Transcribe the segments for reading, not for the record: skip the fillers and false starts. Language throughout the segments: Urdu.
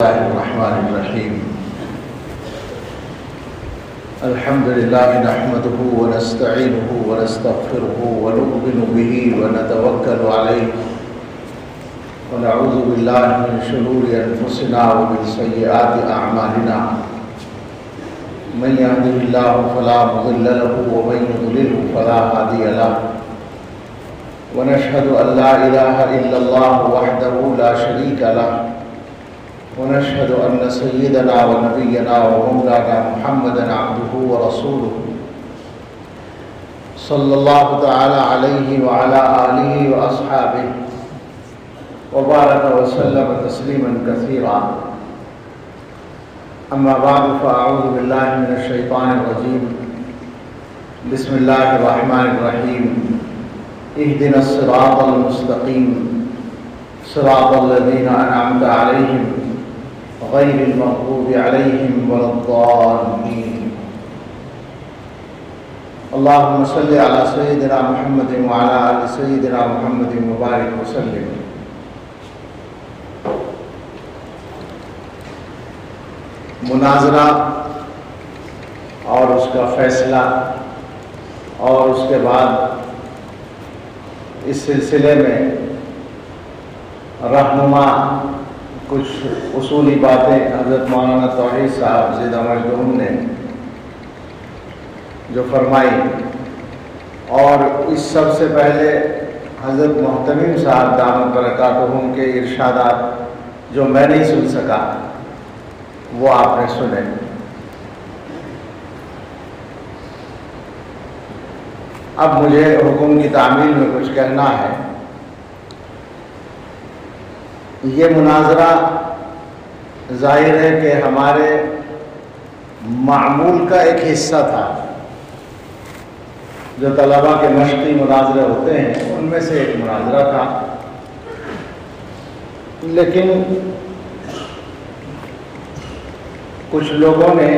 الله الرحمن الرحيم. الحمد لله نحمده ونستعينه ونستغفره ونؤمن به ونتوكل عليه ونعوذ بالله من شرور أنفسنا ومن سيئات أعمالنا. من يهده الله فلا مضل له ومن يضلله فلا هادي له. ونشهد أن لا إله إلا الله وحده لا شريك له. ونشهد أن سيدنا ونبينا ومولانا محمدا عبده ورسوله صلى الله تعالى عليه وعلى آله وأصحابه وبارك وسلم تسليما كثيرا. أما بعد فأعوذ بالله من الشيطان الرجيم. بسم الله الرحمن الرحيم. اهدنا الصراط المستقيم صراط الذين أنعمت عليهم غير المغضوب عليهم ولا الضالين. اللهم صل على سيدنا محمد وعلى آل سيدنا محمد وبارك وسلم. مناظرہ اور اس کا فیصلہ اور اس کے بعد اس سلسلے میں رہنما کچھ اصولی باتیں حضرت مولانا توحید صاحب زندہ مجدوم نے جو فرمائی، اور اس سب سے پہلے حضرت محتمم صاحب دامت برکاتہم کے ارشادات جو میں نہیں سن سکا وہ آپ نے سنے. اب مجھے حکم کی تعمیل میں کچھ کہنا ہے. یہ مناظرہ ظاہر ہے کہ ہمارے معمول کا ایک حصہ تھا. جو طلباء کے مشقی مناظرے ہوتے ہیں ان میں سے ایک مناظرہ تھا، لیکن کچھ لوگوں نے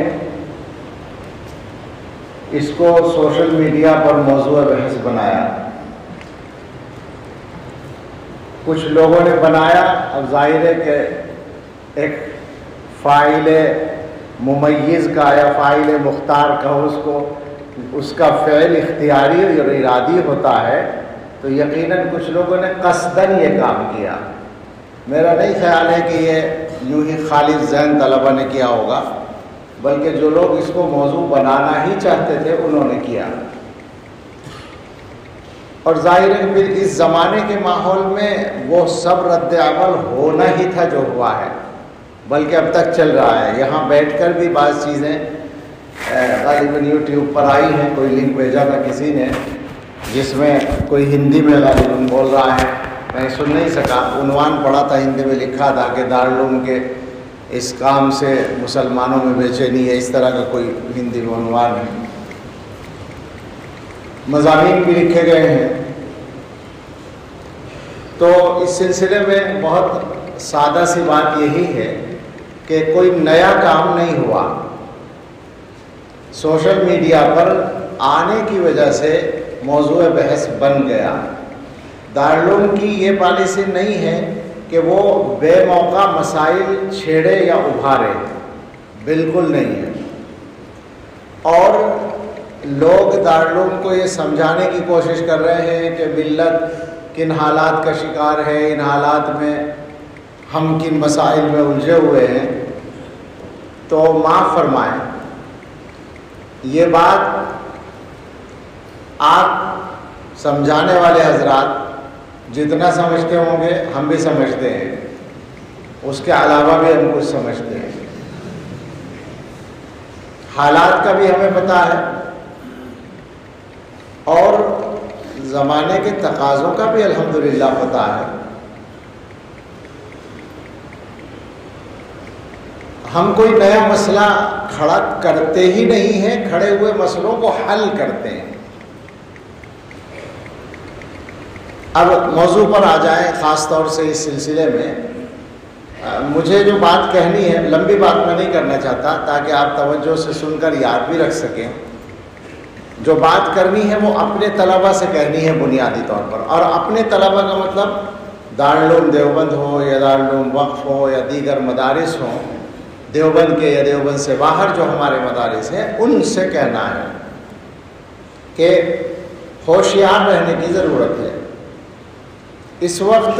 اس کو سوشل میڈیا پر موضوع بحث بنایا. کچھ لوگوں نے بنایا، اب ظاہر ہے کہ ایک فاعل ممیز کا یا فاعل مختار کا اس کا فعل اختیاری اور ارادی ہوتا ہے، تو یقیناً کچھ لوگوں نے قصداً یہ کام کیا. میرا نہیں خیال ہے کہ یہ یوں ہی خالص ذہن طلبہ نے کیا ہوگا، بلکہ جو لوگ اس کو موضوع بنانا ہی چاہتے تھے انہوں نے کیا. اور ظاہر ہے پھر اس زمانے کے ماحول میں وہ سب رد عمل ہونا ہی تھا جو ہوا ہے، بلکہ اب تک چل رہا ہے. یہاں بیٹھ کر بھی بعض چیزیں غالباً یوٹیوب پر آئی ہیں. کوئی لنک بھیجا تھا کسی نے جس میں کوئی ہندی میں غالباً بول رہا ہے، میں سن نہیں سکا. عنوان پڑھا تھا ہندی میں، لکھا تھا کہ دارالعلوم کے اس کام سے مسلمانوں میں بے چینی ہے، اس طرح کا کوئی ہندی میں عنوان ہے. مضامین بھی لکھے گئے ہیں. تو اس سلسلے میں بہت سادہ سی بات یہی ہے کہ کوئی نیا کام نہیں ہوا. سوشل میڈیا پر آنے کی وجہ سے موضوع بحث بن گیا. دارالعلوم کی یہ پالیسی نہیں ہے کہ وہ بے موقع مسائل چھیڑے یا ابھارے، بالکل نہیں ہے. اور لوگ دارالعلوم کو یہ سمجھانے کی کوشش کر رہے ہیں کہ ملت کن حالات کا شکار ہے، ان حالات میں ہم کن مسائل میں الجھے ہوئے ہیں. تو معاف فرمائیں، یہ بات آپ سمجھانے والے حضرات جتنا سمجھتے ہوں گے ہم بھی سمجھتے ہیں، اس کے علاوہ بھی ہم کچھ سمجھتے ہیں. حالات کا بھی ہمیں پتہ ہے اور زمانے کے تقاضوں کا بھی الحمدللہ پتہ ہے. ہم کوئی نیا مسئلہ کھڑا کرتے ہی نہیں ہیں، کھڑے ہوئے مسئلوں کو حل کرتے ہیں. اب موضوع پر آ جائیں. خاص طور سے اس سلسلے میں مجھے جو بات کہنی ہے، لمبی بات میں نہیں کرنا چاہتا تاکہ آپ توجہ سے سن کر یاد بھی رکھ سکیں. جو بات کرنی ہے وہ اپنے طلبہ سے کہنی ہے بنیادی طور پر. اور اپنے طلبہ کا مطلب دارالعلوم دیوبند ہو یا دارالعلوم وقف ہو یا دیگر مدارس ہوں دیوبند کے یا دیوبند سے باہر جو ہمارے مدارس ہیں، ان سے کہنا ہے کہ ہوشیار رہنے کی ضرورت ہے۔ اس وقت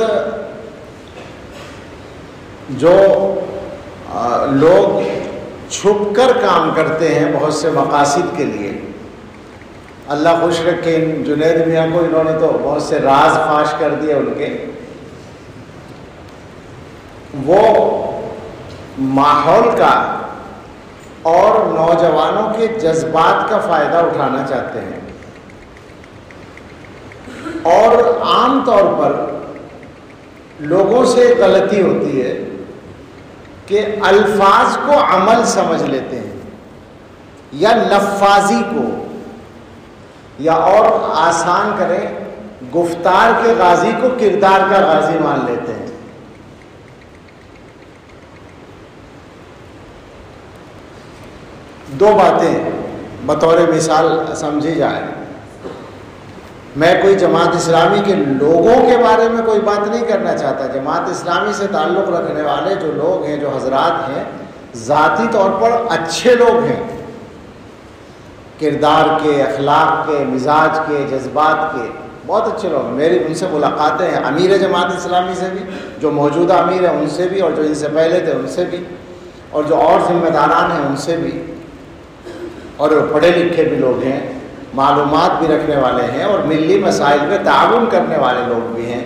جو لوگ چھپ کر کام کرتے ہیں بہت سے مقاصد کے لیے، اللہ خوش رکھے ان جنید میاں کو، انہوں نے تو بہت سے راز فاش کر دیے ان کے، وہ ماحول کا اور نوجوانوں کے جذبات کا فائدہ اٹھانا چاہتے ہیں، اور عام طور پر لوگوں سے غلطی ہوتی ہے کہ الفاظ کو عمل سمجھ لیتے ہیں، یا لفاظی کو، یا اور آسان کریں گفتار کے غازی کو کردار کا غازی مان لیتے ہیں۔ دو باتیں بطور مثال سمجھی جائے، میں کوئی جماعت اسلامی کے لوگوں کے بارے میں کوئی بات نہیں کرنا چاہتا، جماعت اسلامی سے تعلق رکھنے والے جو لوگ ہیں، جو حضرات ہیں، ذاتی طور پر اچھے لوگ ہیں، کردار کے، اخلاق کے، مزاج کے، جذبات کے بہت اچھے لوگ ہیں۔ میری ان سے ملاقاتیں ہیں، امیر جماعت اسلامی سے بھی، جو موجودہ امیر ہیں ان سے بھی، اور جو ان سے پہلے تھے ان سے بھی، اور جو اور ذمہ داران ہیں ان سے بھی، اور پڑھے لکھے بھی لوگ ہیں، معلومات بھی رکھنے والے ہیں، اور ملی مسائل پہ تعاون کرنے والے لوگ بھی ہیں۔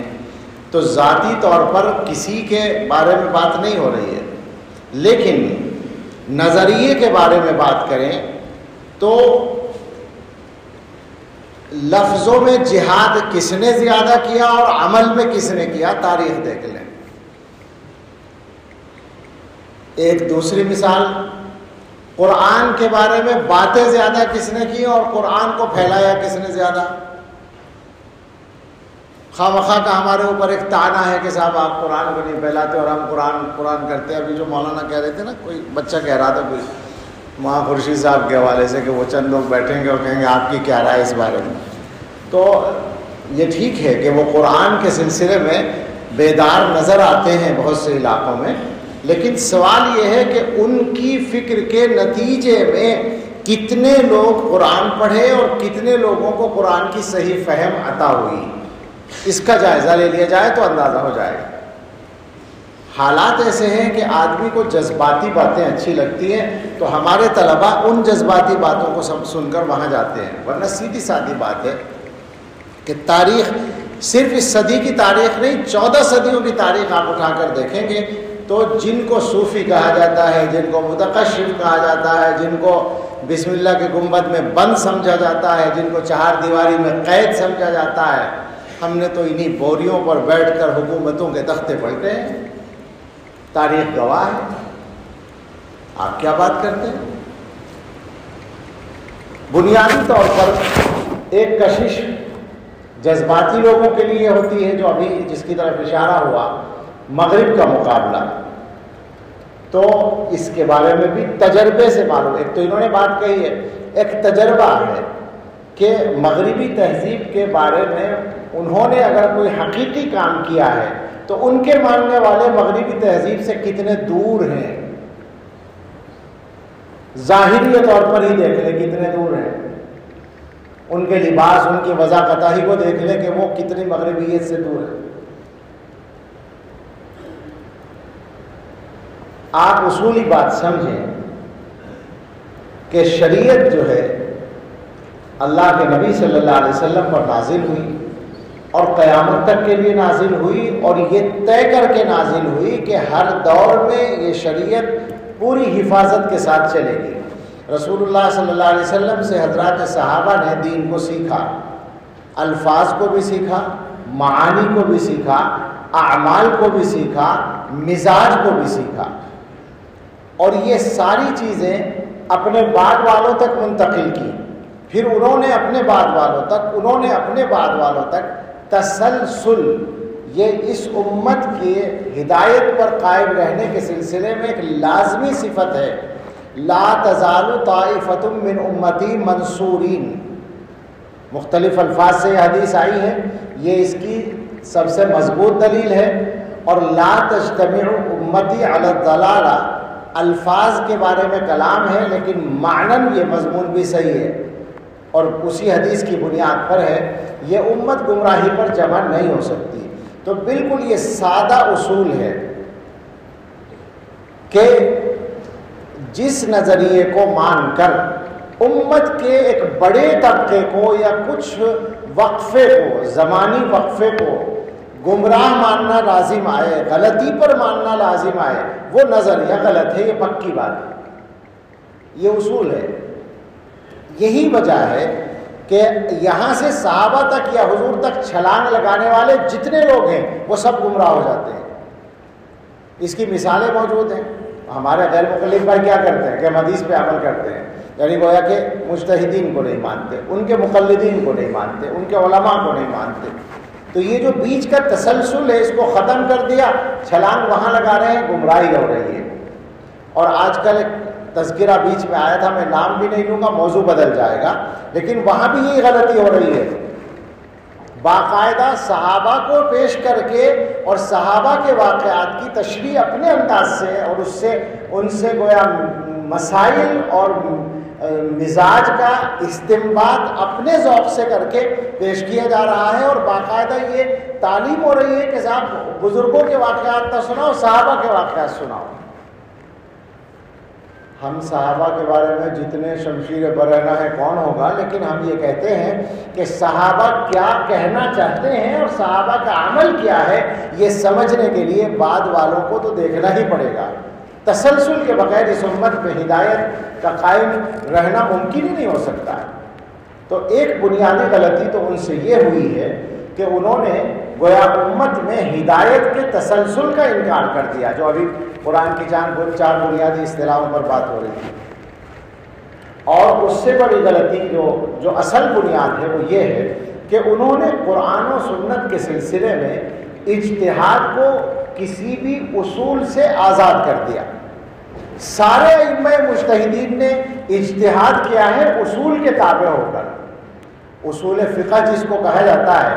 تو ذاتی طور پر کسی کے بارے میں بات نہیں ہو رہی ہے، لیکن نظریے کے بارے میں بات کریں تو لفظوں میں جہاد کس نے زیادہ کیا اور عمل میں کس نے کیا، تاریخ دیکھ لیں۔ ایک دوسری مثال، قرآن کے بارے میں باتیں زیادہ کس نے کی اور قرآن کو پھیلایا کس نے زیادہ؟ خواہ مخواہ کا ہمارے اوپر ایک طعنہ ہے کہ صاحب آپ قرآن کو نہیں پھیلاتے اور ہم قرآن کرتے ہیں۔ ابھی جو مولانا کہہ رہے تھے نا، کوئی بچہ کہہ رہا تھا کوئی وہاں خورشید صاحب کے حوالے سے کہ وہ چند لوگ بیٹھیں گے اور کہیں گے آپ کی کیا رائے اس بارے میں۔ تو یہ ٹھیک ہے کہ وہ قرآن کے سلسلے میں بیدار نظر آتے ہیں بہت سے علاقوں میں، لیکن سوال یہ ہے کہ ان کی فکر کے نتیجے میں کتنے لوگ قرآن پڑھے اور کتنے لوگوں کو قرآن کی صحیح فہم عطا ہوئی، اس کا جائزہ لے لیا جائے تو اندازہ ہو جائے گا۔ حالات ایسے ہیں کہ آدمی کو جذباتی باتیں اچھی لگتی ہیں تو ہمارے طلباء ان جذباتی باتوں کو سن کر وہاں جاتے ہیں، ورنہ سیدھی سادھی بات ہے کہ تاریخ صرف اس صدی کی تاریخ نہیں، 14 صدیوں کی تاریخ آپ اٹھا کر دیکھیں گے تو جن کو صوفی کہا جاتا ہے، جن کو متقشف کہا جاتا ہے، جن کو بسم اللہ کے گنبد میں بند سمجھا جاتا ہے، جن کو چہار دیواری میں قید سمجھا جاتا ہے، ہم نے تو انہی بوریوں پر بیٹھ کر حکومتوں کے تختے پلٹے ہیں۔ تاریخ گواہ ہے، آپ کیا بات کرتے ہیں؟ بنیادی طور پر ایک کشش جذباتی لوگوں کے لیے ہوتی ہے، جو ابھی جس کی طرف اشارہ ہوا، مغرب کا مقابلہ، تو اس کے بارے میں بھی تجربے سے معلوم۔ ایک تو انہوں نے بات کہی ہے، ایک تجربہ ہے کہ مغربی تہذیب کے بارے میں انہوں نے اگر کوئی حقیقی کام کیا ہے تو ان کے ماننے والے مغربی تہذیب سے کتنے دور ہیں، ظاہری طور پر ہی دیکھ لیں کتنے دور ہیں، ان کے لباس، ان کی وضاحت ہی کو دیکھ لیں کہ وہ کتنی مغربیت سے دور ہے۔ آپ اصولی بات سمجھیں کہ شریعت جو ہے اللہ کے نبی صلی اللہ علیہ وسلم پر نازل ہوئی اور قیامت تک کے لیے نازل ہوئی، اور یہ طے کر کے نازل ہوئی کہ ہر دور میں یہ شریعت پوری حفاظت کے ساتھ چلے گی۔ رسول اللہ صلی اللہ علیہ وسلم سے حضرات صحابہ نے دین کو سیکھا، الفاظ کو بھی سیکھا، معانی کو بھی سیکھا، اعمال کو بھی سیکھا، مزاج کو بھی سیکھا، اور یہ ساری چیزیں اپنے بعد والوں تک منتقل کی۔ پھر انہوں نے اپنے بعد والوں تک تسلسل، یہ اس امت کی ہدایت پر قائم رہنے کے سلسلے میں ایک لازمی صفت ہے۔ لا تزال طائفۃ من امتی منصورین، مختلف الفاظ سے یہ حدیث آئی ہے، یہ اس کی سب سے مضبوط دلیل ہے. اور لا تجتمع امتی علی الضلالہ الفاظ کے بارے میں کلام ہے، لیکن معنن یہ مضمون بھی صحیح ہے اور اسی حدیث کی بنیاد پر ہے. یہ امت گمراہی پر جمع نہیں ہو سکتی. تو بالکل یہ سادہ اصول ہے کہ جس نظریے کو مان کر امت کے ایک بڑے طبقے کو یا کچھ وقفے کو، زمانی وقفے کو گمراہ ماننا لازم آئے، غلطی پر ماننا لازم آئے، وہ نظریہ غلط ہے، یہ پکی بات ہے، یہ اصول ہے. یہی وجہ ہے کہ یہاں سے صحابہ تک یا حضور تک چھلانگ لگانے والے جتنے لوگ ہیں وہ سب گمراہ ہو جاتے ہیں. اس کی مثالیں موجود ہیں. ہمارے غیر مقلد بھائی کیا کرتے ہیں کہ ہم حدیث پہ عمل کرتے ہیں، یعنی گویا کہ مجتہدین کو نہیں مانتے، ان کے مقلدین کو نہیں مانتے، ان کے علماء کو نہیں مانتے. تو یہ جو بیچ کا تسلسل ہے اس کو ختم کر دیا، چھلانگ وہاں لگا رہے ہیں، گمراہی ہو رہی ہے. اور آج کل ایک تذکرہ بیچ میں آیا تھا، میں نام بھی نہیں لوں گا، موضوع بدل جائے گا، لیکن وہاں بھی یہی غلطی ہو رہی ہے. باقاعدہ صحابہ کو پیش کر کے اور صحابہ کے واقعات کی تشریح اپنے انداز سے اور ان سے گویا مسائل اور مزاج کا استنباط اپنے ذوق سے کر کے پیش کیا جا رہا ہے. اور باقاعدہ یہ تعلیم ہو رہی ہے کہ صاحب بزرگوں کے واقعات نہ سناؤ، صحابہ کے واقعات سناؤ. ہم صحابہ کے بارے میں جتنے شمشیر برہنہ ہے کون ہوگا، لیکن ہم یہ کہتے ہیں کہ صحابہ کیا کہنا چاہتے ہیں اور صحابہ کا عمل کیا ہے، یہ سمجھنے کے لیے بعد والوں کو تو دیکھنا ہی پڑے گا. تسلسل کے بغیر اس امت پہ ہدایت کا قائم رہنا ممکن ہی نہیں ہو سکتا ہے. تو ایک بنیادی غلطی تو ان سے یہ ہوئی ہے کہ انہوں نے گویا امت میں ہدایت کے تسلسل کا انکار کر دیا، جو ابھی قرآن کی چار بنیادی اصطلاحوں پر بات ہو رہی تھی. اور اس سے بڑی غلطی جو اصل بنیاد ہے وہ یہ ہے کہ انہوں نے قرآن و سنت کے سلسلے میں اجتہاد کو کسی بھی اصول سے آزاد کر دیا. سارے ائمہ مجتہدین نے اجتہاد کیا ہے اصول کے تابع ہو کر. اصول فقہ جس کو کہا جاتا ہے،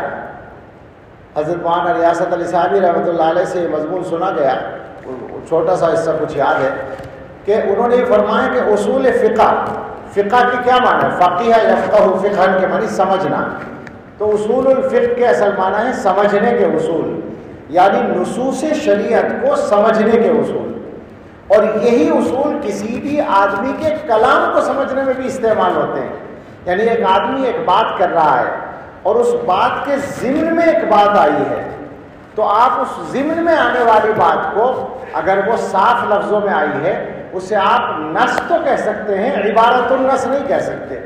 حضرت مولانا ریاست علی صاحبی رحمۃ اللہ علیہ سے یہ مضمون سنا گیا، چھوٹا سا حصہ کچھ یاد ہے کہ انہوں نے یہ فرمایا کہ اصول فقہ کی کیا معنی ہے؟ فقیہ یفقہ فقہ کے معنی سمجھنا. تو اصول الفقہ کے اصل معنی ہے سمجھنے کے اصول، یعنی نصوص شریعت کو سمجھنے کے اصول. اور یہی اصول کسی بھی آدمی کے کلام کو سمجھنے میں بھی استعمال ہوتے ہیں. یعنی ایک آدمی ایک بات کر رہا ہے اور اس بات کے ضمن میں ایک بات آئی ہے، تو آپ اس ضمن میں آنے والی بات کو اگر وہ صاف لفظوں میں آئی ہے اسے آپ نص تو کہہ سکتے ہیں، عبارت النص نہیں کہہ سکتے.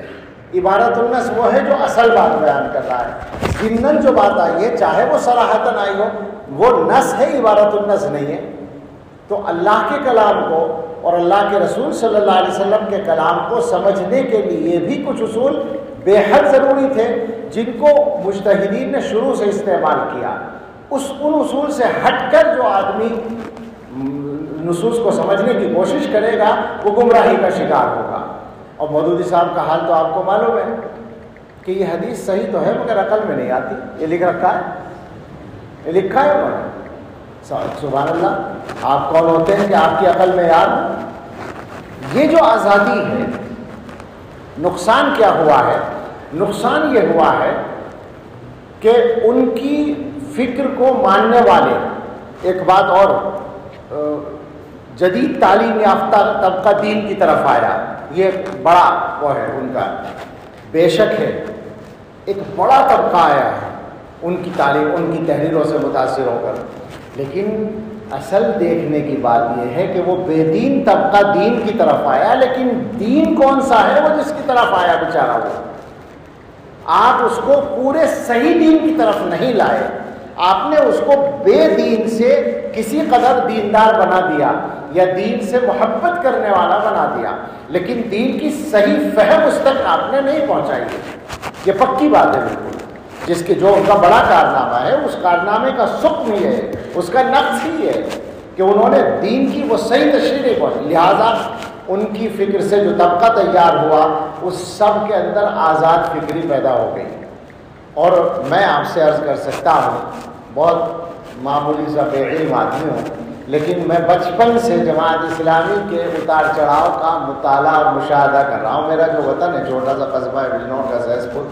عبارت النص وہ ہے جو اصل بات بیان کر رہا ہے. ضمناً جو بات آئی ہے چاہے وہ صراحتاً آئی ہو وہ نص ہے، عبارت النص نہیں ہے. تو اللہ کے کلام کو اور اللہ کے رسول صلی اللہ علیہ وسلم کے کلام کو سمجھنے کے لیے بھی کچھ اصول بے حد ضروری تھے جن کو مجتہدین نے شروع سے استعمال کیا. ان اصول سے ہٹ کر جو آدمی نصوص کو سمجھنے کی کوشش کرے گا وہ گمراہی کا شکار ہوگا. اور مودودی صاحب کا حال تو آپ کو معلوم ہے کہ یہ حدیث صحیح تو ہے مگر عقل میں نہیں آتی. یہ لکھ رکھا ہے، یہ لکھا ہے انہوں نے. سبحان اللہ، آپ کون ہوتے ہیں کہ آپ کی عقل میں یاد ہو؟ یہ جو آزادی ہے، نقصان کیا ہوا ہے؟ نقصان یہ ہوا ہے کہ ان کی فکر کو ماننے والے، ایک بات اور، جدید تعلیم یافتہ طبقہ دین کی طرف آیا. یہ بڑا وہ ہے ان کا، بے شک ہے ایک بڑا طبقہ آیا ہے ان کی تعلیم، ان کی تحریروں سے متاثر ہو کر. لیکن اصل دیکھنے کی بات یہ ہے کہ وہ بے دین طبقہ دین کی طرف آیا، لیکن دین کون سا ہے وہ جس کی طرف آیا بیچارہ وہ؟ آپ اس کو پورے صحیح دین کی طرف نہیں لائے، آپ نے اس کو بے دین سے کسی قدر دیندار بنا دیا یا دین سے محبت کرنے والا بنا دیا، لیکن دین کی صحیح فہم اس تک آپ نے نہیں پہنچائی. یہ پکی بات ہے بالکل. جس کے جو ان کا بڑا کارنامہ ہے اس کارنامے کا سقم یہ ہے، اس کا نقص ہی ہے کہ انہوں نے دین کی وہ صحیح تشریح نہیں پہنچی. لہٰذا ان کی فکر سے جو طبقہ تیار ہوا اس سب کے اندر آزاد فکری پیدا ہو گئی. اور میں آپ سے عرض کر سکتا ہوں بہت معمولی سا بے علم آدمی ہوں، لیکن میں بچپن سے جماعت اسلامی کے اتار چڑھاؤ کا مطالعہ اور مشاہدہ کر رہا ہوں۔ میرا جو وطن ہے چھوٹا سا قصبہ ہے بجنور کا سہس پور،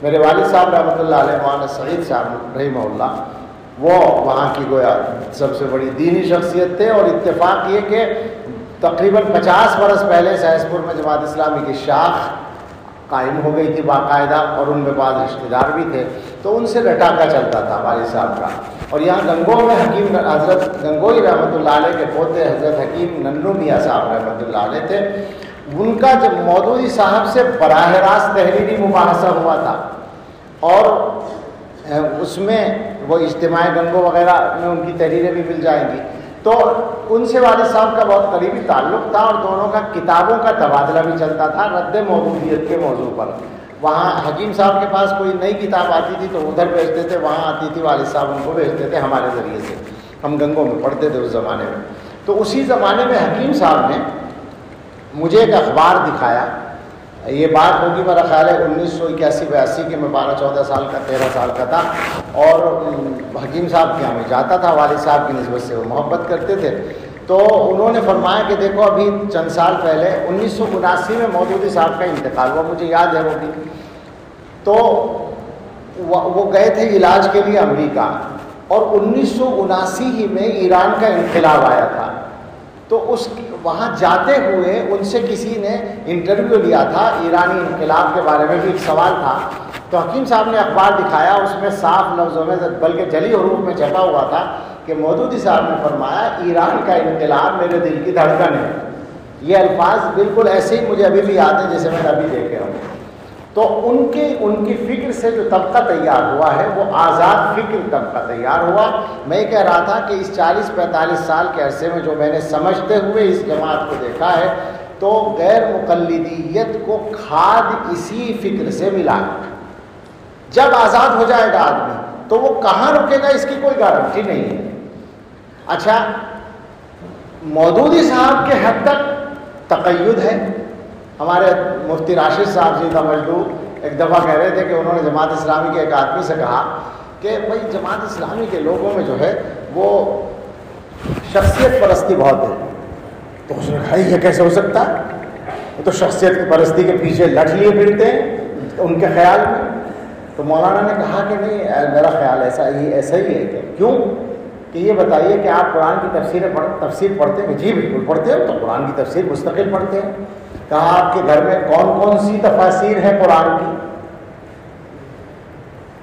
میرے والد صاحب رحمۃ اللہ علیہ مولانا سعید صاحب رحمہ اللہ، وہ وہاں کی گویا سب سے بڑی دینی شخصیت تھے، اور اتفاق یہ کہ تقریباً 50 برس پہلے سہس پور میں جماعت اسلامی کی شاخ قائم ہو گئی تھی باقاعدہ، اور ان میں بعض رشتہ دار بھی تھے، تو ان سے رٹاکا چلتا تھا والد صاحب کا۔ اور یہاں گنگو میں حکیم حضرت گنگوئی رحمۃ اللہ علیہ کے پوتے حضرت حکیم ننو میاں صاحب رحمۃ اللہ علیہ تھے، ان کا جب مودودی صاحب سے براہ راست تحریری مباحثہ ہوا تھا، اور اس میں وہ اجتماع گنگو وغیرہ میں ان کی تحریریں بھی مل جائیں گی، تو ان سے والد صاحب کا بہت قریبی تعلق تھا، اور دونوں کا کتابوں کا تبادلہ بھی چلتا تھا رد مودودیت کے موضوع پر۔ وہاں حکیم صاحب کے پاس کوئی نئی کتاب آتی تھی تو ادھر بھیجتے تھے، وہاں آتی تھی والد صاحب ان کو بھیجتے تھے ہمارے ذریعے سے، ہم گنگوں میں پڑھتے تھے اس زمانے میں۔ تو اسی زمانے میں حکیم صاحب نے مجھے ایک اخبار دکھایا، یہ بات ہوگی میرا خیال ہے 1981-82 کے، میں 12-14 سال کا 13 سال کا تھا، اور حکیم صاحب کے یہاں میں جاتا تھا، والد صاحب کی نسبت سے وہ محبت کرتے تھے۔ تو انہوں نے فرمایا کہ دیکھو ابھی چند سال پہلے 1979 میں مودودی صاحب کا انتقال ہوا، مجھے یاد ہے وہ بھی، تو وہ گئے تھے علاج کے لیے امریکہ، اور 1979 ہی میں ایران کا انقلاب آیا تھا، تو وہاں جاتے ہوئے ان سے کسی نے انٹرویو لیا تھا، ایرانی انقلاب کے بارے میں بھی ایک سوال تھا، تو حکیم صاحب نے اخبار دکھایا، اس میں صاف لفظوں میں بلکہ جلی حروف میں چھپا ہوا تھا کہ مودودی صاحب نے فرمایا ایران کا انقلاب میرے دل کی دھڑکن ہے۔ یہ الفاظ بالکل ایسے ہی مجھے ابھی بھی یاد ہیں جیسے میں نے ابھی دیکھے ہوں۔ تو ان کی فکر سے جو طبقہ تیار ہوا ہے وہ آزاد فکر طبقہ تیار ہوا۔ میں یہ کہہ رہا تھا کہ اس 40-45 سال کے عرصے میں جو میں نے سمجھتے ہوئے اس جماعت کو دیکھا ہے، تو غیر مقلدیت کو کھاد اسی فکر سے ملا ہے۔ جب آزاد ہو جائے گا آدمی تو وہ کہاں رکے گا اس کی کوئی گارنٹی نہیں ہے۔ اچھا، مودودی صاحب کے حد تک تقید ہے۔ ہمارے مفتی راشد صاحب جی کا مجدور ایک دفعہ کہہ رہے تھے کہ انہوں نے جماعت اسلامی کے ایک آدمی سے کہا کہ بھائی جماعت اسلامی کے لوگوں میں جو ہے وہ شخصیت پرستی بہت ہے، تو اس نے کہا یہ کیسے ہو سکتا ہے، وہ تو شخصیت کی پرستی کے پیچھے لٹ لیے پھرتے ہیں ان کے خیال میں۔ تو مولانا نے کہا کہ نہیں، میرا خیال ایسا ہی ہے کہ کیوں، کہ یہ بتائیے کہ آپ قرآن کی تفسیر پڑھتے ہیں؟ جی بالکل پڑھتے ہیں، تو قرآن کی تفسیر مستقل پڑھتے ہیں۔ کہا آپ کے گھر میں کون کون سی تفاسیر ہے قرآن کی؟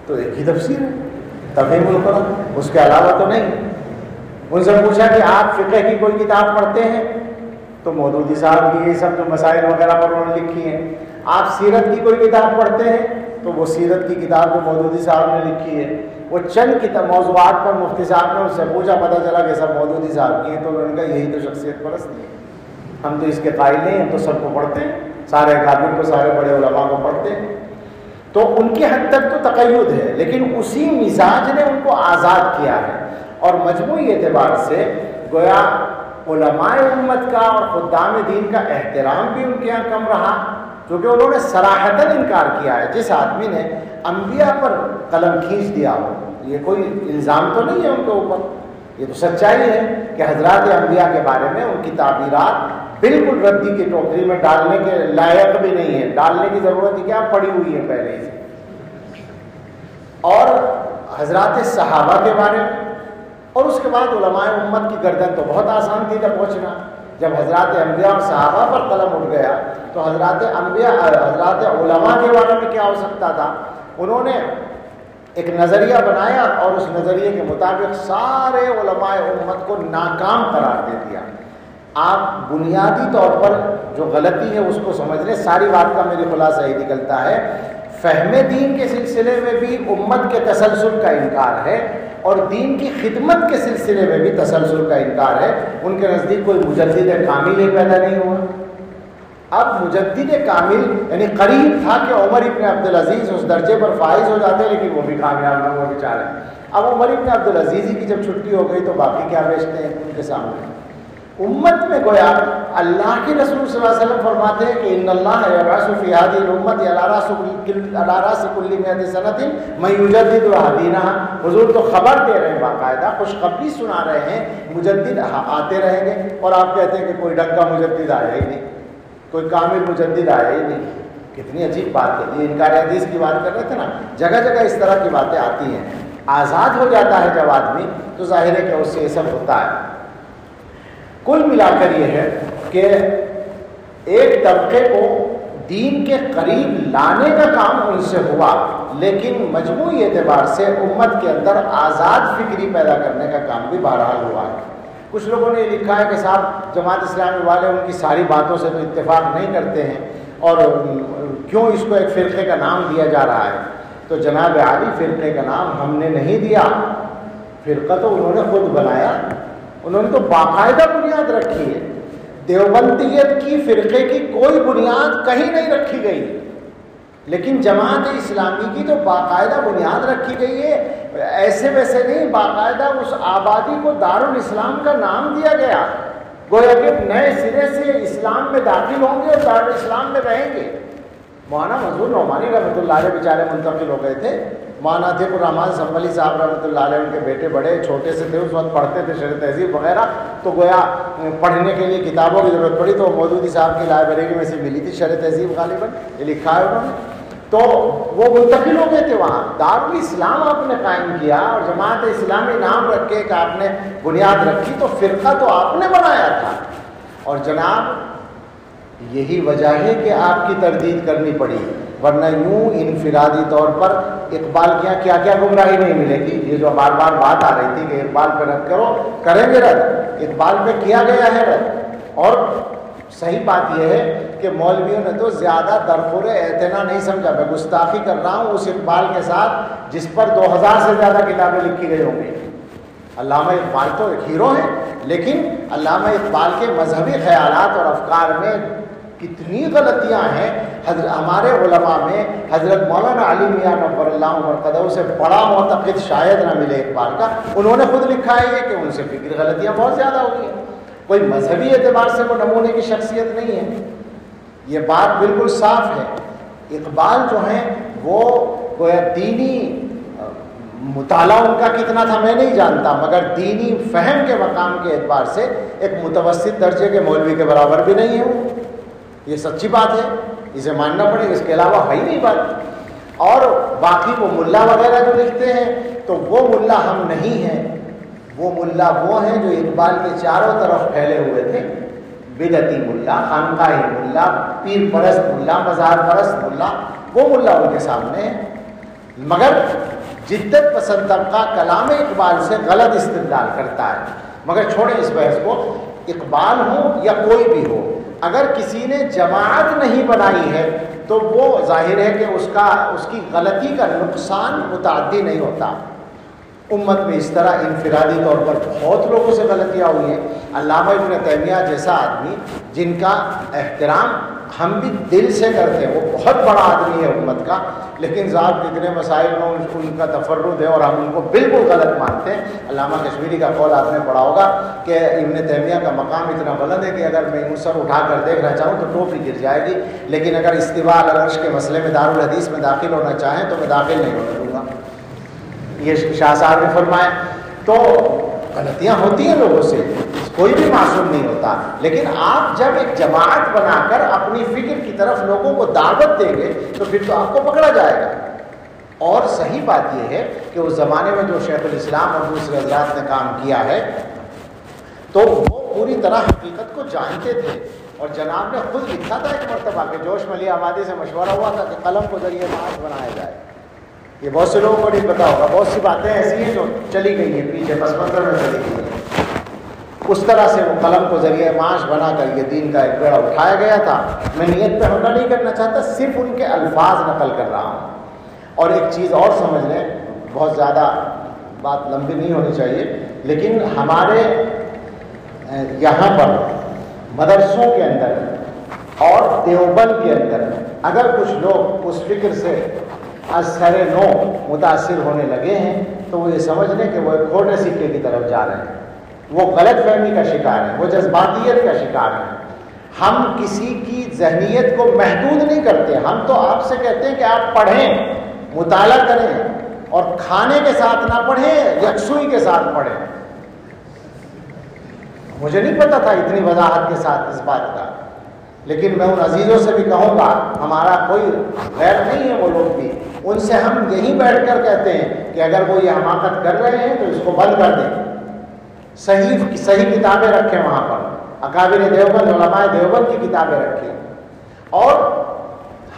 تو ایک ہی تفسیر ہے، تفہیم القرآن، اس کے علاوہ تو نہیں۔ ان سے پوچھا کہ آپ فقہ کی کوئی کتاب پڑھتے ہیں؟ تو مودودی صاحب کی یہ سب جو مسائل وغیرہ پر انہوں نے لکھی ہیں۔ آپ سیرت کی کوئی کتاب پڑھتے ہیں؟ تو وہ سیرت کی کتاب جو مودودی صاحب نے لکھی ہے، وہ چند موضوعات پر مفتی صاحب نے اس سے پوچھا، پتہ چلا کہ سب مودودی صاحب کی ہیں، تو انہوں نے کہا یہی تو شخصیت پرستی ہے، ہم تو اس کے قائل نہیں، ہم تو سب کو پڑھتے ہیں، سارے اکابر کو، سارے بڑے علماء کو پڑھتے ہیں۔ تو ان کی حد تک تو تقید ہے، لیکن اسی مزاج نے ان کو آزاد کیا ہے، اور مجموعی اعتبار سے گویا علماء امت کا اور خدام دین کا احترام بھی ان کے یہاں کم رہا، کیونکہ انہوں نے صراحتاً انکار کیا ہے۔ جس آدمی نے انبیاء پر قلم کھینچ دیا ہو، یہ کوئی الزام تو نہیں ہے ان کے اوپر، یہ تو سچائی ہے کہ حضرات انبیاء کے بارے میں ان کی تعبیرات بالکل ردی کی ٹوکری میں ڈالنے کے لائق بھی نہیں ہے، ڈالنے کی ضرورت ہی کیا، پڑی ہوئی ہے پہلے ہی سے۔ اور حضرات صحابہ کے بارے میں، اور اس کے بعد علماء امت کی گردن تو بہت آسان تھی پہنچنا۔ جب حضرات انبیاء اور صحابہ پر قلم اٹھ گیا تو حضرات علماء کے بارے میں کیا ہو سکتا تھا؟ انہوں نے ایک نظریہ بنایا اور اس نظریے کے مطابق سارے علماء امت کو ناکام قرار دے دیا۔ آپ بنیادی طور پر جو غلطی ہے اس کو سمجھ لیں، ساری بات کا میری خلاصہ یہ نکلتا ہے، فہم دین کے سلسلے میں بھی امت کے تسلسل کا انکار ہے، اور دین کی خدمت کے سلسلے میں بھی تسلسل کا انکار ہے۔ ان کے نزدیک کوئی مجدد کامل ہی پیدا نہیں ہوا۔ اب مجدد کامل یعنی قریب تھا کہ عمر ابن عبدالعزیز اس درجے پر فائز ہو جاتے، لیکن وہ بھی کامیاب نہ ہوئے بیچارے۔ اب عمر ابن عبدالعزیز کی جب چھٹی ہو گئی تو باقی کیا بیچتے ہیں ان کے سامنے؟ امت میں گویا اللہ کے رسول صلی اللہ علیہ وسلم فرماتے ہیں کہ ان اللہ یبعث فی هذه الامه علی راس کل 100 سنۃ من یجدد دینها. حضور تو خبر دے رہے ہیں، باقاعدہ خوشخبری سنا رہے ہیں، مجدد آتے رہیں گے. اور آپ کہتے ہیں کہ کوئی ڈھنگ کا مجدد آیا ہی نہیں، کوئی کامل مجدد آیا ہی نہیں. کتنی عجیب بات ہے. یہ انکار حدیث کی بات کر رہے تھے نا، جگہ جگہ اس طرح کی باتیں آتی ہیں. آزاد ہو جاتا ہے جب آدمی تو ظاہر ہے کہ اس سے یہ سب ہوتا ہے. کل ملا کر یہ ہے کہ ایک طبقے کو دین کے قریب لانے کا کام ان سے ہوا، لیکن مجموعی اعتبار سے امت کے اندر آزاد فکری پیدا کرنے کا کام بھی بہرحال ہوا ہے. کچھ لوگوں نے یہ لکھا ہے کہ صاحب جماعت اسلامی والے ان کی ساری باتوں سے تو اتفاق نہیں کرتے ہیں، اور کیوں اس کو ایک فرقے کا نام دیا جا رہا ہے. تو جناب عالی فرقے کا نام ہم نے نہیں دیا، فرقہ تو انہوں نے خود بنایا. انہوں نے تو باقاعدہ بنیاد رکھی ہے. دیوبندیت کی فرقے کی کوئی بنیاد کہیں نہیں رکھی گئی، لیکن جماعت اسلامی کی تو باقاعدہ بنیاد رکھی گئی ہے. ایسے ویسے نہیں، باقاعدہ اس آبادی کو دارالاسلام کا نام دیا گیا، گویا کہ نئے سرے سے اسلام میں داخل ہوں گے اور دارالاسلام میں رہیں گے. مولانا منظور نعمانی رحمۃ اللہ علیہ بیچارے منتقل ہو گئے تھے. مولانا تھے الرحمان سنبھلی صاحب رحمۃ اللہ علیہ، ان کے بیٹے بڑے چھوٹے سے تھے اس وقت، پڑھتے تھے شرح تہذیب وغیرہ. تو گویا پڑھنے کے لیے کتابوں کی ضرورت پڑی تو مودودی صاحب کی لائبریری میں سے ملی تھی شرح تہذیب غالباً، یہ لکھا ہے انہوں نے. تو وہ منتقل ہو گئے تھے وہاں. دارالاسلام آپ نے قائم کیا اور جماعت اسلامی نام رکھ کے کہ آپ نے بنیاد رکھی، تو فرقہ تو آپ نے بنایا تھا. اور جناب یہی وجہ ہے کہ آپ کی تردید کرنی پڑی، ورنہ یوں انفرادی طور پر اقبال کیا کیا کیا گمراہی نہیں ملے گی. یہ جو بار بار بات آ رہی تھی کہ اقبال پہ رد کرو، کریں گے رد. اقبال پہ کیا گیا ہے رد. اور صحیح بات یہ ہے کہ مولویوں نے تو زیادہ درخور اعتنا نہیں سمجھا. میں گستاخی کر رہا ہوں اس اقبال کے ساتھ جس پر 2000 سے زیادہ کتابیں لکھی گئی ہوں گی. علامہ اقبال تو ایک ہیرو ہیں، لیکن علامہ اقبال کے مذہبی خیالات اور افکار میں کتنی غلطیاں ہیں. ہمارے علماء میں حضرت مولانا علی میاں نور اللہ مرقدہ سے بڑا معتقد شاید نہ ملے اقبال کا. انہوں نے خود لکھا ہے کہ ان سے فکر غلطیاں بہت زیادہ ہوئی ہیں. کوئی مذہبی اعتبار سے وہ نمونے کی شخصیت نہیں ہے. یہ بات بالکل صاف ہے. اقبال جو ہیں وہ گویا دینی مطالعہ ان کا کتنا تھا میں نہیں جانتا، مگر دینی فہم کے مقام کے اعتبار سے ایک متوسط درجے کے مولوی کے برابر بھی نہیں ہے وہ. یہ سچی بات ہے، اسے ماننا پڑے، اس کے علاوہ ہے ہی نہیں بات. اور باقی وہ ملا وغیرہ جو لکھتے ہیں تو وہ ملا ہم نہیں ہیں. وہ ملا وہ ہیں جو اقبال کے چاروں طرف پھیلے ہوئے تھے. بدعتی ملا، خانقاہی ملا، پیر پرست ملا، مزار پرست ملا، وہ ملا ان کے سامنے ہے. مگر جدت پسند طبقہ کلام اقبال سے غلط استدلال کرتا ہے. مگر چھوڑیں اس بحث کو. اقبال ہو یا کوئی بھی ہو، اگر کسی نے جماعت نہیں بنائی ہے تو وہ ظاہر ہے کہ اس کی غلطی کا نقصان متعدی نہیں ہوتا. امت میں اس طرح انفرادی طور پر بہت لوگوں سے غلطیاں ہوئی ہیں. علامہ ابن تیمیہ جیسا آدمی جن کا احترام ہم بھی دل سے کرتے ہیں، وہ بہت بڑا آدمی ہے امت کا، لیکن ذات کتنے مسائل میں ان کا تفرد ہے اور ہم ان کو بالکل غلط مانتے ہیں. علامہ کشمیری کا قول آپ نے پڑھا ہوگا کہ ابن تیمیہ کا مقام اتنا بلند ہے کہ اگر میں یوں سر اٹھا کر دیکھنا چاہوں تو ٹوپی گر جائے گی، لیکن اگر استواء علی العرش کے مسئلے میں دارالحدیث میں داخل ہونا چاہیں تو میں داخل نہیں ہونے دوں گا. یہ شاہ صاحب نے فرمایا. تو غلطیاں ہوتی ہیں لوگوں سے، کوئی بھی معصوم نہیں ہوتا، لیکن آپ جب ایک جماعت بنا کر اپنی فکر کی طرف لوگوں کو دعوت دیں گے تو پھر تو آپ کو پکڑا جائے گا. اور صحیح بات یہ ہے کہ اس زمانے میں جو شیخ الاسلام اور دوسرے حضرات نے کام کیا ہے تو وہ پوری طرح حقیقت کو جانتے تھے. اور جناب نے خود لکھا تھا ایک مرتبہ کہ جوش ملی آبادی سے مشورہ ہوا تھا کہ قلم کو ذریعہ معاش بنایا جائے. یہ بہت سے لوگوں کو نہیں پتا ہوگا. بہت سی باتیں ایسی ہیں جو چلی گئی ہیں پیچھے پس منظر میں چلی گئی ہیں. اس طرح سے وہ قلم کو ذریعہ معاش بنا کر یہ دین کا ایک بیڑا اٹھایا گیا تھا. میں نیت پہ حملہ نہیں کرنا چاہتا، صرف ان کے الفاظ نقل کر رہا ہوں. اور ایک چیز اور سمجھ لیں، بہت زیادہ بات لمبی نہیں ہونی چاہیے، لیکن ہمارے یہاں پر مدرسوں کے اندر اور دیوبند کے اندر اگر کچھ لوگ اس فکر سے از سر نو متاثر ہونے لگے ہیں تو وہ یہ سمجھ لیں کہ وہ ایک کھوٹے سکے کی طرف جا رہے ہیں. وہ غلط فہمی کا شکار ہیں، وہ جذباتیت کا شکار ہیں. ہم کسی کی ذہنیت کو محدود نہیں کرتے. ہم تو آپ سے کہتے ہیں کہ آپ پڑھیں, مطالعہ کریں, اور کھانے کے ساتھ نہ پڑھیں, یکسوئی کے ساتھ پڑھیں. مجھے نہیں پتا تھا اتنی وضاحت کے ساتھ اس بات کا, لیکن میں ان عزیزوں سے بھی کہوں گا, ہمارا کوئی غیر نہیں ہے وہ لوگ بھی, ان سے ہم یہیں بیٹھ کر کہتے ہیں کہ اگر وہ یہ حماقت کر رہے ہیں تو اس کو بند کر دیں. صحیح کتابیں رکھیں وہاں پر, اکابر دیوبند, علماء دیوبند کی کتابیں رکھیں, اور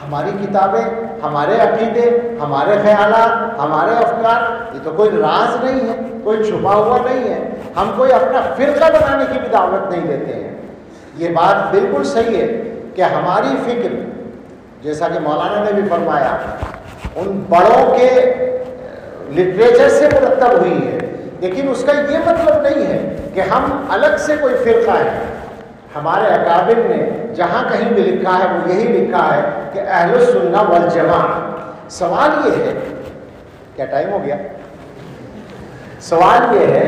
ہماری کتابیں, ہمارے عقیدے, ہمارے خیالات, ہمارے افکار, یہ تو کوئی راز نہیں ہے, کوئی چھپا ہوا نہیں ہے. ہم کوئی اپنا فرقہ بنانے کی بھی دعوت نہیں دیتے ہیں. یہ بات بالکل صحیح ہے کہ ہماری فکر, جیسا کہ مولانا نے بھی فرمایا, ان بڑوں کے لٹریچر سے مرتب ہوئی ہے, لیکن اس کا یہ مطلب نہیں ہے کہ ہم الگ سے کوئی فرقہ ہے. ہمارے اکابر نے جہاں کہیں بھی لکھا ہے وہ یہی لکھا ہے کہ اہل السنہ والجماعہ. سوال یہ ہے, کیا ٹائم ہو گیا؟ سوال یہ ہے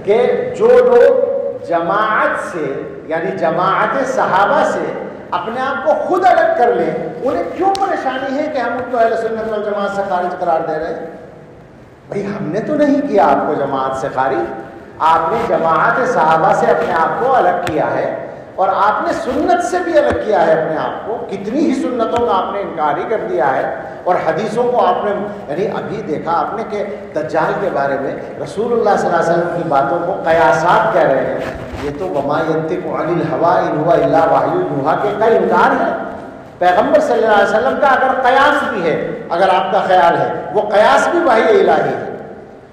کہ جو لوگ جماعت سے, یعنی جماعت صحابہ سے اپنے آپ کو خود الگ کر لیں, انہیں کیوں پریشانی ہے کہ ہم ان کو اہل سنت والجماعت سے خارج قرار دے رہے ہیں؟ بھئی ہم نے تو نہیں کیا آپ کو جماعت سے خارج, آپ نے جماعت صحابہ سے اپنے آپ کو الگ کیا ہے, اور آپ نے سنت سے بھی الگ کیا ہے اپنے آپ کو. کتنی ہی سنتوں کا آپ نے انکار ہی کر دیا ہے, اور حدیثوں کو آپ نے, یعنی ابھی دیکھا آپ نے کہ دجال کے بارے میں رسول اللہ صلی اللہ علیہ وسلم کی باتوں کو قیاسات کہہ رہے ہیں. یہ تو وما ینطق عن الهوى ان هو الا وحی یوحی کے کا انکار ہے. پیغمبر صلی اللہ علیہ وسلم کا اگر قیاس بھی ہے, اگر آپ کا خیال ہے, وہ قیاس بھی وحی الہی ہے,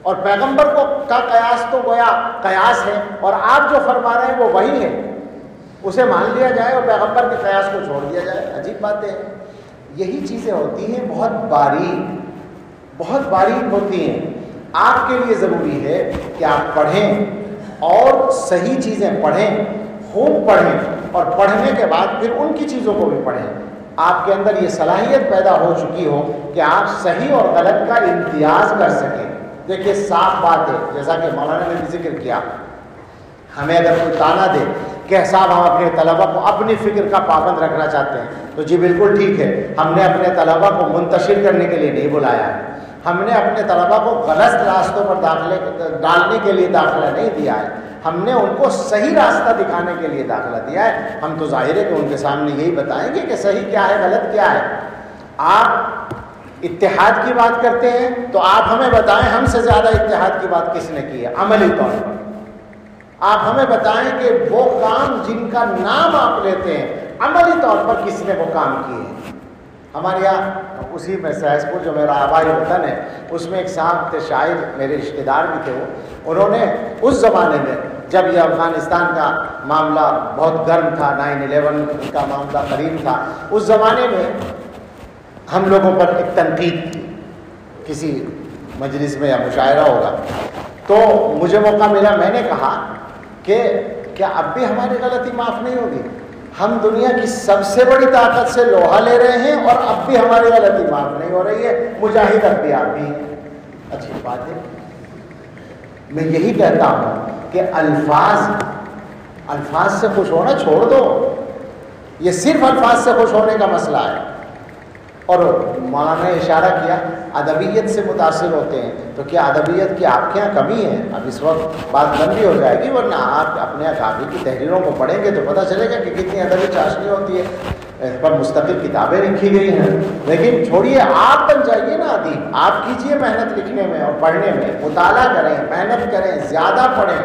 اور پیغمبر کو کا قیاس تو گویا قیاس ہے, اور آپ جو فرما رہے ہیں وہ وحی ہے. اسے مان لیا جائے اور پیغمبر کے قیاس کو چھوڑ دیا جائے. عجیب باتیں ہیں. یہی چیزیں ہوتی ہیں, بہت باریک ہوتی ہیں. آپ کے لیے ضروری ہے کہ آپ پڑھیں اور صحیح چیزیں پڑھیں, خوب پڑھیں, اور پڑھنے کے بعد پھر ان کی چیزوں کو بھی پڑھیں. آپ کے اندر یہ صلاحیت پیدا ہو چکی ہو کہ آپ صحیح اور غلط کا امتیاز کر سکیں. دیکھیے صاف بات ہے, جیسا کہ مولانا نے بھی ذکر کیا, ہمیں اگر کوئی تانا دے کہ صاحب ہم اپنے طلبہ کو اپنی فکر کا پابند رکھنا چاہتے ہیں, تو جی بالکل ٹھیک ہے, ہم نے اپنے طلبہ کو منتشر کرنے کے لیے نہیں بلایا ہے, ہم نے اپنے طلبہ کو غلط راستوں پر ڈالنے کے لیے داخلہ نہیں دیا ہے, ہم نے ان کو صحیح راستہ دکھانے کے لیے داخلہ دیا ہے. ہم تو ظاہر ہے کہ ان کے سامنے یہی بتائیں گے کہ صحیح کیا ہے, غلط کیا ہے. آپ اتحاد کی بات کرتے ہیں تو آپ ہمیں بتائیں ہم سے زیادہ اتحاد کی بات کس نے کی ہے عملی طور پر. آپ ہمیں بتائیں کہ وہ کام جن کا نام آپ لیتے ہیں عملی طور پر کس نے وہ کام کیے ہیں. ہمارے یہاں اسی میں سہس پور جو میرا آبائی وطن ہے, اس میں ایک صاحب تھے, شاعر, میرے رشتہ دار بھی تھے. انہوں نے اس زمانے میں جب یہ افغانستان کا معاملہ بہت گرم تھا, 9/11 کا معاملہ قریب تھا, اس زمانے میں ہم لوگوں پر ایک تنقید کی, کسی مجلس میں یا مشاعرہ ہوگا, تو مجھے موقع ملا, میں نے کہا کہ کیا اب بھی ہماری غلطی معاف نہیں ہوگی؟ ہم دنیا کی سب سے بڑی طاقت سے لوہا لے رہے ہیں اور اب بھی ہماری غلطی معاف نہیں ہو رہی ہے, مجاہد اب بھی آپ بھی ہیں. اچھی بات ہے. میں یہی کہتا ہوں کہ الفاظ سے خوش ہونا چھوڑ دو, یہ صرف الفاظ سے خوش ہونے کا مسئلہ ہے. اور مولانا نے اشارہ کیا ادبیت سے متاثر ہوتے ہیں, تو کیا ادبیت کی آپ کے یہاں کمی ہے؟ اب اس وقت بات لمبی ہو جائے گی, ورنہ آپ اپنے اکابر کی تحریروں کو پڑھیں گے تو پتہ چلے گا کہ کتنی ادبی چاشنی ہوتی ہے. اس پر مستقل کتابیں لکھی گئی ہیں. لیکن چھوڑیے, آپ بن جائیے نا ادیب, آپ کیجئے محنت لکھنے میں اور پڑھنے میں, مطالعہ کریں, محنت کریں, زیادہ پڑھیں.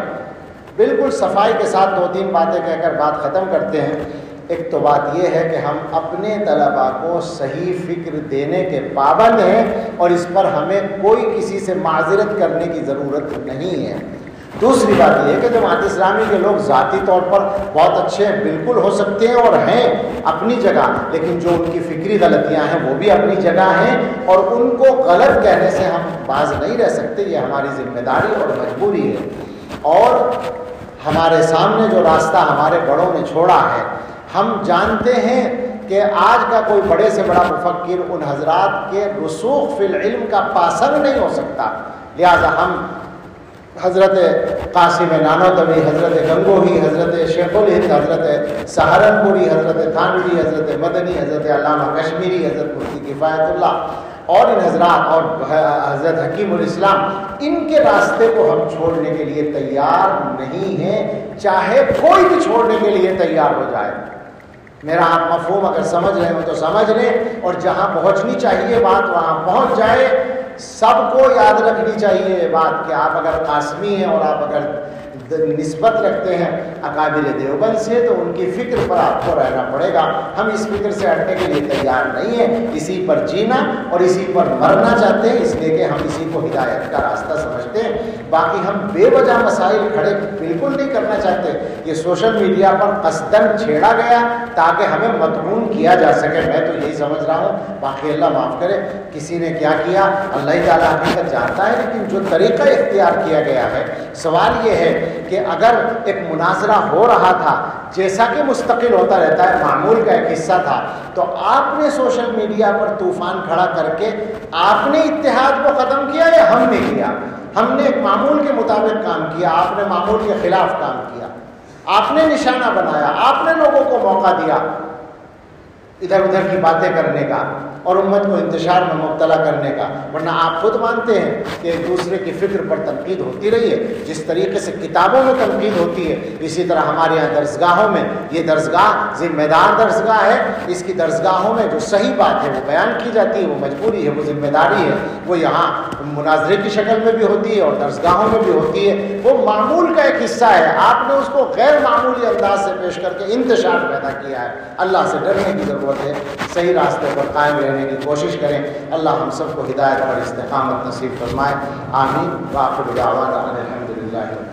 بالکل صفائی کے ساتھ 2-3 باتیں کہہ کر بات ختم کرتے ہیں. ایک تو بات یہ ہے کہ ہم اپنے طلباء کو صحیح فکر دینے کے پابند ہیں, اور اس پر ہمیں کوئی کسی سے معذرت کرنے کی ضرورت نہیں ہے. دوسری بات یہ ہے کہ جماعت اسلامی کے لوگ ذاتی طور پر بہت اچھے بالکل ہو سکتے ہیں اور ہیں اپنی جگہ, لیکن جو ان کی فکری غلطیاں ہیں وہ بھی اپنی جگہ ہیں, اور ان کو غلط کہنے سے ہم باز نہیں رہ سکتے. یہ ہماری ذمہ داری اور مجبوری ہے. اور ہمارے سامنے جو راستہ ہمارے بڑوں نے چھوڑا ہے, ہم جانتے ہیں کہ آج کا کوئی بڑے سے بڑا مفکر ان حضرات کے رسوخ فی العلم کا پاسنگ نہیں ہو سکتا. لہذا ہم حضرت قاسم نانوتوی، حضرت گنگوہی، حضرت شیخ الہند، حضرت سہارنپوری، حضرت تھانوی، حضرت مدنی، حضرت علامہ کشمیری، حضرت مفتی کفایت اللہ اور ان حضرات اور حضرت حکیم الاسلام، ان کے راستے کو ہم چھوڑنے کے لیے تیار نہیں ہیں، چاہے کوئی بھی چھوڑنے کے لیے تیار ہو جائے۔ میرا آپ مفہوم اگر سمجھ رہے ہو تو سمجھ لیں، اور جہاں پہنچنی چاہیے بات وہاں پہنچ جائے۔ سب کو یاد رکھنی چاہیے یہ بات کہ آپ اگر قاسمی ہیں اور آپ اگر نسبت رکھتے ہیں اکابر دیوبند سے تو ان کی فکر پر آپ کو رہنا پڑے گا۔ ہم اس فکر سے ہٹنے کے لیے تیار نہیں ہیں، اسی پر جینا اور اسی پر مرنا چاہتے ہیں، اس لیے کہ ہم اسی کو ہدایت کا راستہ سمجھتے ہیں۔ باقی ہم بے وجہ مسائل کھڑے بالکل نہیں کرنا چاہتے، یہ سوشل میڈیا پر قصداً چھیڑا گیا تاکہ ہمیں مطمون کیا جا سکے، میں تو یہی سمجھ رہا ہوں۔ باقی اللہ معاف کرے، کسی نے کیا کیا اللہ تعالیٰ حقیقت جانتا ہے، لیکن جو طریقہ اختیار کیا گیا ہے، سوال یہ ہے کہ اگر ایک مناظرہ ہو رہا تھا جیسا کہ مستقل ہوتا رہتا ہے، معمول کا ایک حصہ تھا، تو آپ نے سوشل میڈیا پر طوفان کھڑا کر کے آپ نے اتحاد کو ختم کیا یا ہم نے کیا؟ ہم نے ایک معمول کے مطابق کام کیا، آپ نے معمول کے خلاف کام کیا، آپ نے نشانہ بنایا، آپ نے لوگوں کو موقع دیا ادھر ادھر کی باتیں کرنے کا اور امت کو انتشار میں مبتلا کرنے کا، ورنہ آپ خود مانتے ہیں کہ ایک دوسرے کی فکر پر تنقید ہوتی رہی ہے۔ جس طریقے سے کتابوں میں تنقید ہوتی ہے، اسی طرح ہمارے یہاں درسگاہوں میں، یہ درسگاہ ذمہ دار درسگاہ ہے، اس کی درسگاہوں میں جو صحیح بات ہے وہ بیان کی جاتی ہے، وہ مجبوری ہے، وہ ذمہ داری ہے، وہ یہاں مناظرے کی شکل میں بھی ہوتی ہے اور درسگاہوں میں بھی ہوتی ہے، وہ معمول کا ایک حصہ ہے۔ آپ نے اس کو غیر معمولی انداز سے پیش کر کے انتشار پیدا کیا ہے۔ اللہ سے ڈرنے کی ضرورت ہے، صحیح راستے پر قائم رہنے کی کوشش کریں۔ اللہ ہم سب کو ہدایت پر استقامت نصیب فرمائے، آمین۔ وآخر دعوانا الحمدللہ۔